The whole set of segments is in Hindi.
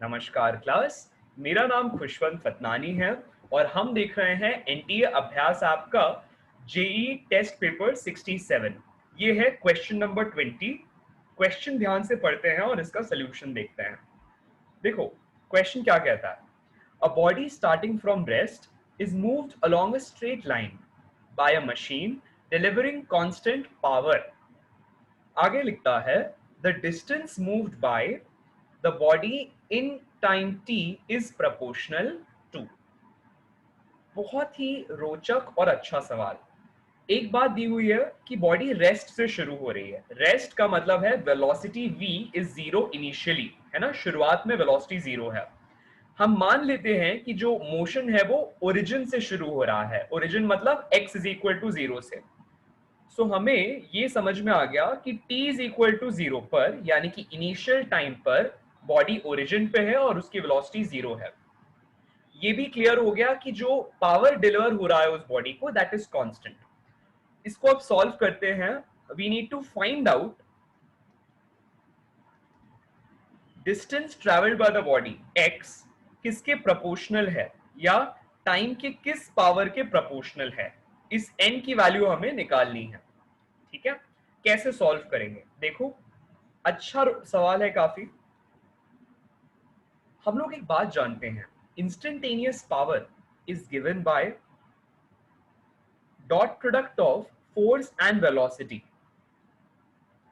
नमस्कार क्लास। मेरा नाम खुशवंत फतनानी है और हम देख रहे हैं एनटीए अभ्यास आपका जेई टेस्ट पेपर 67। ये है क्वेश्चन नंबर 20। क्वेश्चन ध्यान से पढ़ते हैं और इसका सोल्यूशन देखते हैं। देखो क्वेश्चन क्या कहता है। A body starting from rest is moved along a straight line by a machine delivering constant power. आगे लिखता है the distance moved by the body in time t is proportional to. बहुत ही रोचक और अच्छा सवाल। एक बात दी हुई है कि बॉडी रेस्ट से शुरू हो रही है। रेस्ट का मतलब है velocity v is zero initially, है ना, शुरुआत में वेलोसिटी जीरो है। हम मान लेते हैं कि जो मोशन है वो ओरिजिन से शुरू हो रहा है। ओरिजिन मतलब x is equal to zero से। सो हमें ये समझ में आ गया कि t is equal to zero पर, यानी कि इनिशियल टाइम पर बॉडी ओरिजिन पे है और उसकी वेलोसिटी जीरो है। ये भी क्लियर हो गया कि जो पावर डिलीवर हो रहा है उस बॉडी को, दैट इज कांस्टेंट। इसको अब सॉल्व करते हैं। We need to find out distance travelled by the body x किसके प्रोपोर्शनल है या टाइम के किस पावर के प्रोपोर्शनल है। इस n की वैल्यू हमें निकालनी है। ठीक है, कैसे सॉल्व करेंगे देखो। अच्छा सवाल है काफी। हम लोग एक बात जानते हैं, instantaneous power is given by dot product of force and velocity.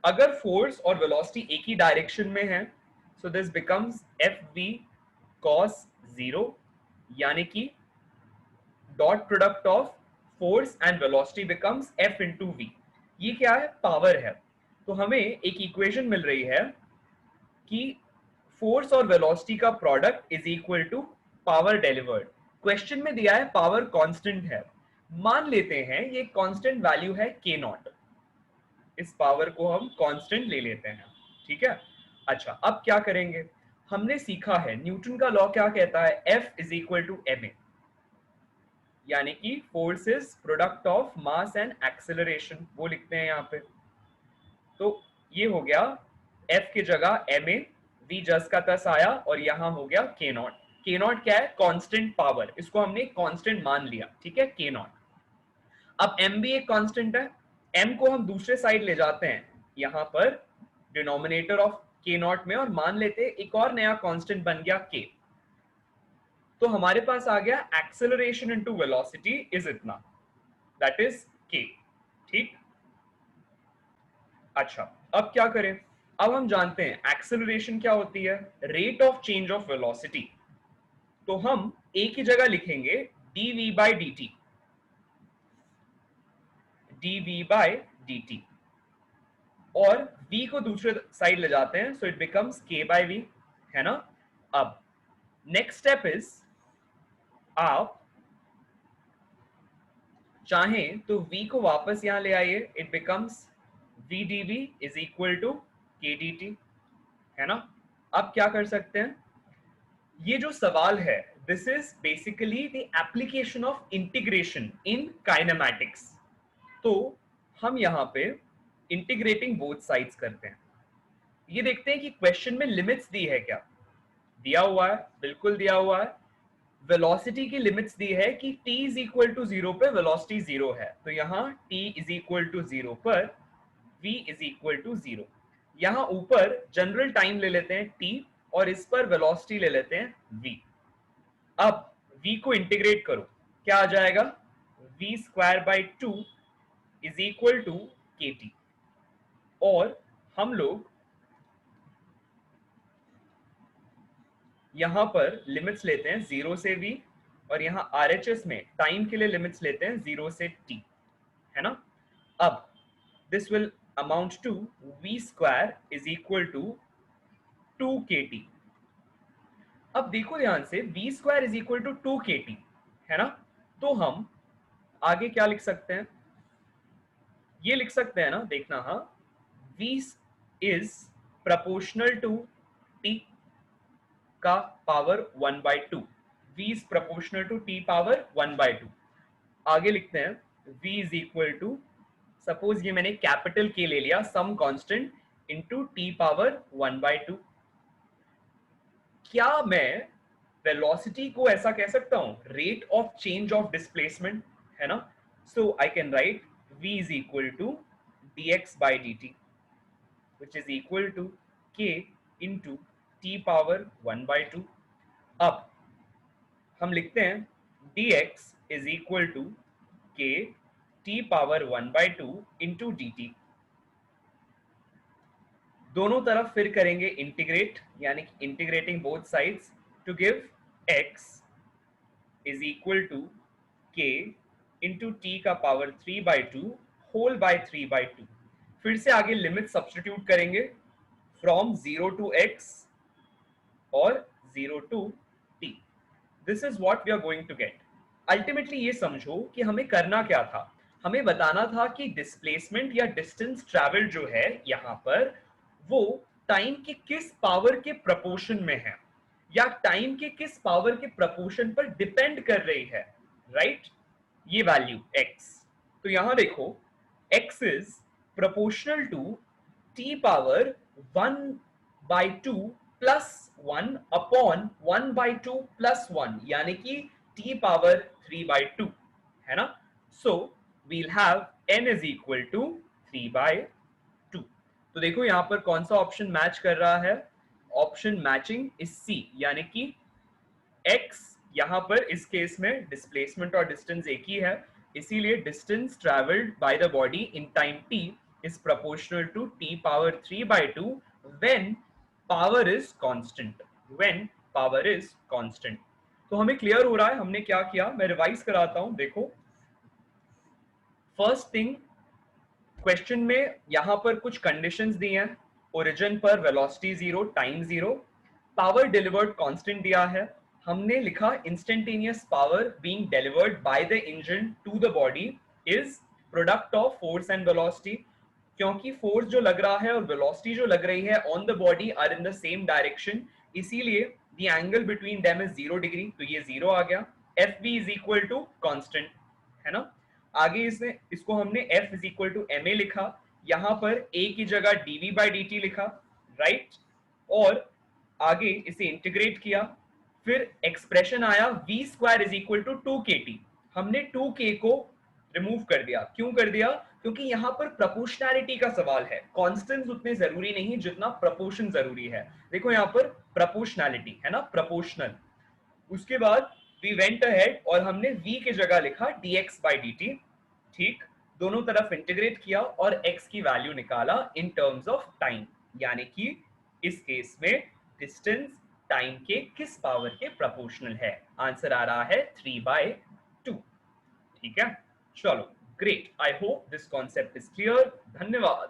अगर फोर्स और वेलोसिटी एक ही डायरेक्शन में है so this becomes F V cos zero, यानी कि dot product of force and velocity becomes F into V. ये क्या है, पावर है। तो हमें एक इक्वेशन मिल रही है कि फोर्स और वेलोसिटी का product is equal to power delivered. Question में दिया है पावर कांस्टेंट है। मान लेते हैं ये कांस्टेंट वैल्यू है के नॉट। इस पावर को हम कांस्टेंट ले लेते हैं। ठीक है। अच्छा, अब क्या करेंगे। हमने सीखा है न्यूटन का लॉ क्या कहता है, F is equal to M A, यानी कि force is product of mass and acceleration, वो लिखते हैं यहाँ पे। तो ये हो गया एफ की जगह एम ए, वी जस का तस आया और यहां हो गया के नॉट। के नॉट क्या है, कांस्टेंट पावर, इसको हमने कांस्टेंट मान लिया। ठीक है, के नॉट। अब एम भी एक कांस्टेंट है। एम को हम दूसरे साइड ले जाते हैं यहां पर डिनोमिनेटर ऑफ के नॉट में और मान लेते हैं एक और नया कांस्टेंट बन गया के। तो हमारे पास आ गया एक्सेलरेशन इनटू वेलोसिटी इज इतना, दैट इज के। ठीक। अच्छा, अब क्या करें। अब हम जानते हैं एक्सेलरेशन क्या होती है, rate of change of velocity. तो हम ए की जगह लिखेंगे D V by D T, D V by D T, और v को दूसरे साइड ले जाते हैं so it becomes k by v, है ना। अब नेक्स्ट स्टेप इज, आप चाहें तो v को वापस यहां ले आइए, it becomes v dv is equal to k dt, है ना। अब क्या कर सकते हैं, ये जो सवाल है this is basically the application of integration in kinematics. तो हम यहां पे इंटीग्रेटिंग बोथ साइड्स करते हैं। ये देखते हैं कि क्वेश्चन में लिमिट्स दी है क्या। दिया हुआ है, बिल्कुल दिया हुआ है। वेलोसिटी की लिमिट्स दी है कि t is equal to zero पे वेलोसिटी जीरो है, तो यहाँ t is equal to zero पर v is equal to zero. यहाँ ऊपर जनरल टाइम ले लेते हैं t और इस पर वेलोसिटी ले लेते हैं v। अब v को इंटीग्रेट करो, क्या आ जाएगा, v square by two is equal to K T. और हम लोग यहां पर लिमिट्स लेते हैं जीरो से v, और यहां आरएचएस में टाइम के लिए लिमिट्स लेते हैं जीरो से t, है ना। अब this will amount to v square is equal to two K T. अब देखो ध्यान से, v square is equal to two K T, है ना। तो हम आगे क्या लिख सकते हैं, ये लिख सकते हैं ना, देखना, हाँ, v is proportional to t का power one by two, v is proportional to t power one by two. आगे लिखते हैं v is equal to, suppose ये मैंने कैपिटल के ले लिया, some constant into t power one by two. क्या मैं वेलोसिटी को ऐसा कह सकता हूं, rate of change of displacement, है ना? So I can write v is equal to dx by dt which is equal to k into t power 1 by 2. अब हम लिखते हैं dx is equal to k t power 1 by 2 into dt. दोनों तरफ फिर करेंगे इंटीग्रेट, यानी कि integrating both sides to give x is equal to k into t का power 3 by 2 whole by 3 by 2. फिर से आगे लिमिट सब्स्टिट्यूट करेंगे फ्रॉम 0 to x और 0 to t. This is what we are going to get. Ultimately ये समझो कि हमें करना क्या था. हमें बताना था कि डिस्प्लेसमेंट या डिस्टेंस ट्रैवल जो है यहाँ पर वो टाइम के किस पावर के प्रपोर्शन में है, या टाइम के किस पावर के प्रपोर्शन पर डिपेंड कर रही है, राइट? ये वैल्यू x. तो यहां देखो x is proportional to t power 1 by 2 plus 1 upon 1 by 2 plus 1, यानी कि t पावर 3 by 2, है ना? So we'll have n is equal to 3 by 2. तो देखो यहां पर कौन सा ऑप्शन मैच कर रहा है. ऑप्शन मैचिंग इज C, यानी कि x यहां पर इस केस में डिस्प्लेसमेंट और डिस्टेंस एक ही है, इसीलिए distance travelled bye the body in time t is proportional to t power 3 by 2 when power is constant. when power is constant. तो हमें क्लियर हो रहा है हमने क्या किया. मैं रिवाइज कराता हूं. देखो फर्स्ट थिंग, क्वेश्चन में यहां पर कुछ कंडीशंस दी हैं. ओरिजिन पर velocity 0, time 0, power delivered constant दिया है. हमने लिखा instantaneous power being delivered by the engine to the body is product of force and velocity. क्योंकि फोर्स जो लग रहा है और वेलोसिटी जो लग रही है on the body are in the same direction, इसीलिए the angle between them is 0 degree. तो ये 0 आ गया. F B is equal to constant, है ना? आगे इसको हमने F is equal to M A लिखा. यहां पर A की जगह dv बाई dt लिखा, राइट? और आगे इसे इंटीग्रेट किया. फिर एक्सप्रेशन आया v square is equal to 2kt. हमने 2k को रिमूव कर दिया. क्यों कर दिया? क्योंकि यहां पर प्रोपोर्शनैलिटी का सवाल है. कॉन्स्टेंट्स उतने जरूरी नहीं जितना प्रोपोर्शन जरूरी है. देखो यहां पर प्रोपोर्शनैलिटी है ना, प्रोपोर्शनल. उसके बाद वी वेंट अहेड और हमने v की जगह लिखा dx by dt. ठीक, दोनों तरफ इंटीग्रेट किया और x की वैल्यू निकाला इन टर्म्स ऑफ टाइम, यानी कि इस केस में डिस्टेंस टाइम के किस पावर के प्रोपोर्शनल है. आंसर आ रहा है 3 by 2. ठीक है, चलो great. I hope this concept is clear. धन्यवाद.